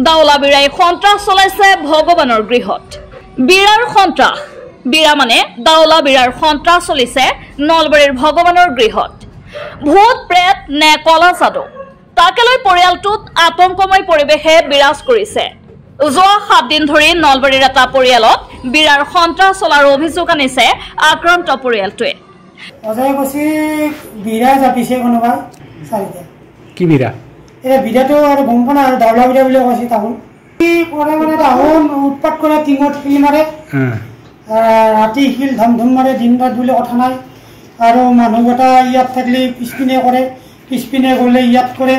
দাউলা বিৰাই সন্ত্ৰাস চলাইছে ভগৱানৰ গৃহত বিৰাৰ সন্ত্ৰাস বিৰা মানে দাউলা বিৰাৰ সন্ত্ৰাস চলিছে নলবাৰীৰ ভগৱানৰ গৃহত ভূত প্ৰেত নে কলা সাধু তাকে লৈ পৰিয়ালটোত আতংকময় পৰিৱেশে বিৰাজ কৰিছে যোৱা 7 দিন ধৰি নলবাৰীৰ এটা পৰিয়ালত বিৰাৰ সন্ত্ৰাস চলাৰ অভিযোগ আনিছে আক্ৰান্ত পৰিয়ালটোৱে অজয় কৈছে বিৰা জাপিছে কোনোবা চাৰিটা কি বিৰা এই বিৰাটো আৰু গম্পনা আৰু দাউলা বিৰা বুলি কৈছে তাহোন কি কৰে মানে তাহোন উৎপাত কৰে টিঙত শিল মাৰে ৰাতি শিল ধম মাৰে দিন ৰাত বুলি কথা নাই আৰু মানুহগটা ইয়াত থাকলে পিছপিনে কৰে পিছপিনে গ'লে ইয়াত কৰে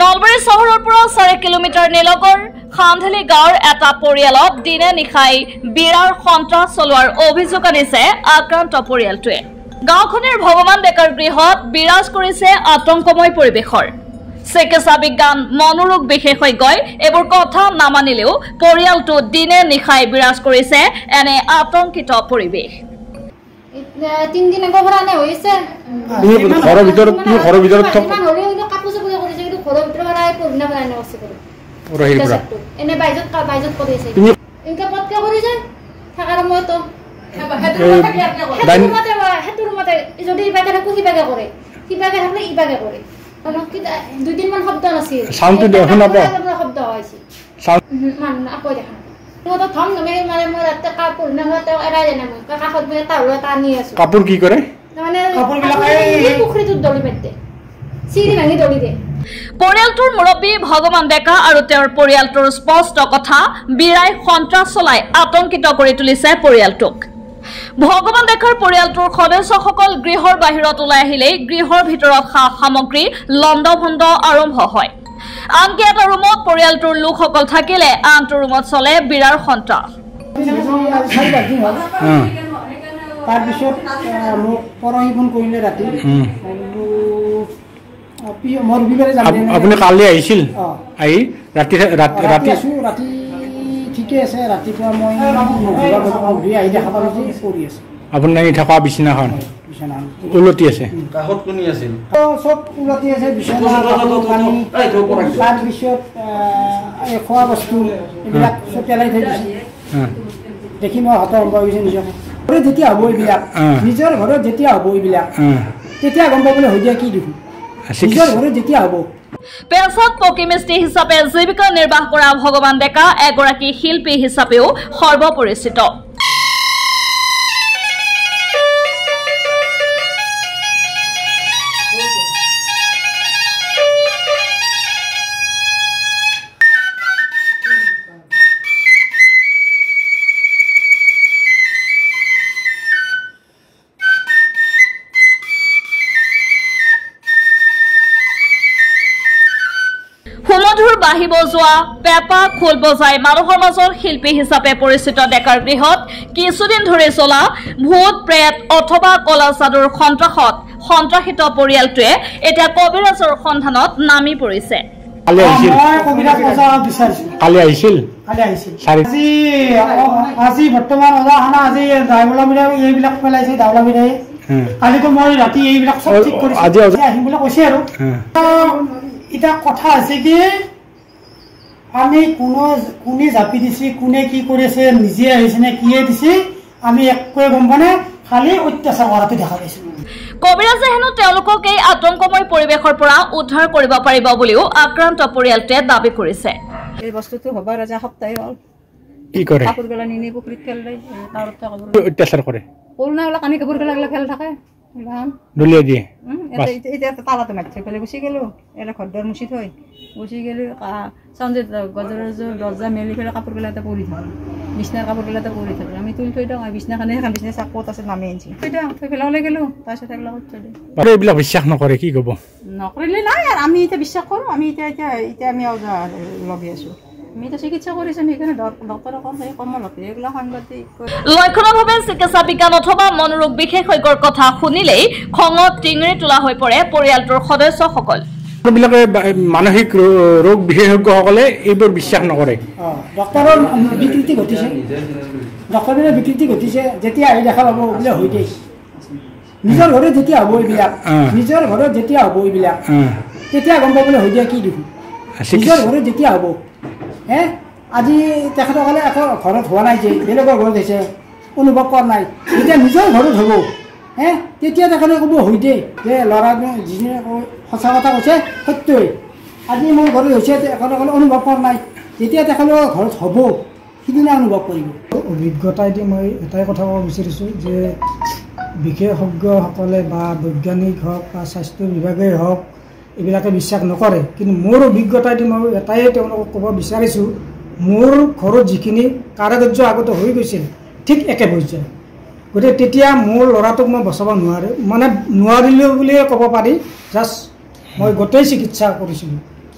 নলবাৰী চহৰৰ পৰা 4 কিলোমিটাৰ নিলগৰ খান্ধেলি গাঁৱৰ এটা পৰিয়ালত দিনে নিশাই বিৰাৰ সন্ত্ৰাস চলোৱাৰ অভিযোগ আনিছে আক্ৰান্ত পৰিয়ালটোৱে গাঁওখনৰ ভগৱান ডেকাৰ গৃহত বিৰাজ কৰিছে আতংকময় পৰিৱেশৰ চিকিৎসা বিজ্ঞান মনোৰোগ বিশেষজ্ঞই এইবোৰ কথা নামানিলেও পৰিয়ালটো দিনে নিশাই বিৰাজ কৰিছে এনে আতংকিত পৰিৱেশ 3 দিন আগৰ পৰা নে হৈছে ঘৰৰ ভিতৰত থকা কাপোৰ চপোৰ কৰিছে কিন্তু ঘৰৰ ভিতৰত পৰাই পঢ়িনা বনাই আছে কৰি ৰহিৰ পৰা এনে বাইজত কৰিছে ইনকা পটকা কৰিছে থাকাৰ মতো হেতুৰ মতে যদি ইবাগে থাকো সিবাগে কৰে সিবাগে থাকলে ইবাগে কৰে দুদিন মান শব্দ নাছিল সাউন্ডটো দেখোন না শব্দ হৈছে মান আকৌ দেখা তো থম নমে মানে মই ৰাতে কাপোৰ নহতে এৰাই জানে মই কাষত বহে তাউলা টানি আছো কাপোৰ কি কৰে মানে কাপোৰ বিলাক এই পুখুৰীটোত দলি মেতে চিৰি ভাঙি দলি দে পৰিয়ালটোৰ মুৰব্বী ভগৱান ডেকা আৰু তেওঁৰ পৰিয়ালটোৰ স্পষ্ট কথা বিৰাই সন্ত্ৰাস চলাই আতংকিত কৰি তুলিছে পৰিয়ালটোক ভগৱান ডেকাৰ পৰিয়ালটোৰ সদস্যসকল গৃহৰ বাহিৰত ওলাই আহিলে গৃহৰ ভিতৰত সামগ্ৰী লণ্ডভণ্ড আৰম্ভ হয় আনকি এটা ৰুমত পৰিয়ালটোৰ লোকসকল থাকিলে আনটো ৰুমত চলে বিৰাৰ সন্ত্ৰাস তাৰপিছত মোক পৰহি ফোন কৰিলে ৰাতি আপুনি কালি আহিছিল আহি ৰাতি ঠিকে আছে ৰাতিপুৱা মই আহি দেখা পালোঁ যে পৰি আছে আপোনাৰ থকা বিছনাখন উলটি আছে কাষত কোনি আছিল চব উলটি আছে বিছনা তাৰপিছত খোৱা বস্তু এইবিলাক চব পেলাই থৈ দিছে দেখি মই হতভম্ব হৈছোঁ নিজকে ঘৰত যেতিয়া হ'ব এইবিলাক নিজৰ ঘৰত যেতিয়া হ'ব এইবিলাক তেতিয়া গম পাবলৈ হৈ দিয়া কি দেখোঁ নিজৰ ঘৰত যেতিয়া হ'ব পেছাত পকী মিস্ত্ৰী হিচাপে জীৱিকা নিৰ্বাহ কৰা ভগৱান ডেকা এগৰাকী শিল্পী হিচাপেও সৰ্বপৰিচিত সুমধুৰ বাঁহী বজোৱা পেপা খোল বজাই মানুহৰ মাজৰ শিল্পী হিচাপে পৰিচিত ডেকাৰ গৃহত কিছুদিন ধৰি চলা ভূত প্ৰেত অথবা কলা সাধুৰ সন্ত্ৰাসত সন্ত্ৰাসিত পৰিয়ালটোৱে এতিয়া কবিৰাজৰ সন্ধানত নামি পৰিছে আজি বৰ্তমান এইবিলাক পেলাইছে দাউলা বিৰাই কালিতো মই ৰাতি এইবিলাক চব ঠিক কৰিছো আহিম বুলি কৈছে আৰু এটা কথা আছে কি আমি কোনে জাপি দিছে কোনে কি কৰিছে নিজে আহিছে নে কিয়ে দিছে আমি একোৱে গম পোৱা নাই খালি অত্যাচাৰ কৰাটো দেখা পাইছো কবিৰাজে হেনো তেওঁলোকক এই আতংকময় পৰিৱেশৰ পৰা উদ্ধাৰ কৰিব পাৰিব বুলিও আক্ৰান্ত পৰিয়ালটোৱে দাবী কৰিছে এই বস্তুটো হবৰ ৰাজা সপ্তাহে হ'ল কি কৰে কাপোৰ গলা নিনি পুখুৰীত খেলে অত্যাচাৰ কৰে পুৰণা কানি কাপোৰ গলা খেল থাকে দলিয়াই দিয়ে এতিয়া তালাতে মাতি থৈ পেলাই গুচি গ'লো এটা ঘৰ দৰ মুচি থৈ গুচি গ'লো চাউণ্ডে গজৰৰ দৰ্জা মেলি পেলাই কাপোৰগিলাতে পৰি থাকে বিছনাৰ কাপোৰগিলাতে পৰি থাকে আমি তুলি থৈ দিওঁ বিছনাখনে সেইখন বিছনা চাক ক'ত আছে নামি আনিছি থৈ দিওঁ থৈ পেলাই ওলাই গ'লো তাৰপিছত এইবিলাক থৈ দিওঁ এইবিলাক বিশ্বাস নকৰে কি ক'ব নকৰিলে নাই আৰু আমি এতিয়া বিশ্বাস কৰোঁ আমি এতিয়া আমি লগে আছোঁ আমি তো চিকিৎসা কৰিছো সেইকাৰণে ডক্টৰৰ কমলতে এইবিলাক সাংঘাতিক লক্ষণভাৱে চিকিৎসা বিজ্ঞান অথবা মনোৰোগ বিশেষজ্ঞৰ কথা শুনিলেই খঙত টিঙৰি তোলা হৈ পৰে পৰিয়ালটোৰ সদস্যসকল বিলাকে মানসিক ৰোগ বিশেষজ্ঞসকলে এইবোৰ বিশ্বাস নকৰে ডক্টৰৰ বিকৃতি ঘটিছে যেতিয়া আহি দেখা পাব বোলে হৈ দিয়ে নিজৰ ঘৰত যেতিয়া হ'ব এইবিলাক তেতিয়া গম পাবলৈ হৈ দিয়া কি দেখোঁ নিজৰ ঘৰত যেতিয়া হ'ব আজি তেখেতসকলে একো ঘৰত হোৱা নাই যে বেলেগৰ ঘৰত হৈছে অনুভৱ কৰা নাই যেতিয়া নিজৰ ঘৰত হ'ব তেতিয়া তেখেতে ক'ব হৈ দে যে ল'ৰাজনে যিজনে সঁচা কথা কৈছে সত্যই আজি মোৰ ঘৰত হৈছে তেখেতসকলে অনুভৱ কৰা নাই যেতিয়া তেখেতৰ ঘৰত হ'ব সিদিনা অনুভৱ কৰিব অভিজ্ঞতাইদি মই এটাই কথা ক'ব বিচাৰিছোঁ যে বিশেষজ্ঞসকলে বা বৈজ্ঞানিক হওক বা স্বাস্থ্য বিভাগেই হওক এইবিলাকে বিশ্বাস নকৰে কিন্তু মোৰ অভিজ্ঞতাইদি মই এটাই তেওঁলোকক ক'ব বিচাৰিছোঁ মোৰ ঘৰত যিখিনি কাৰাগাৰ্য আগতে হৈ গৈছিল ঠিক একে পৰ্যায় গতিকে তেতিয়া মোৰ ল'ৰাটোক মই বচাব নোৱাৰিলোঁ বুলিয়ে ক'ব পাৰি জাষ্ট মই গোটেই চিকিৎসা কৰিছিলোঁ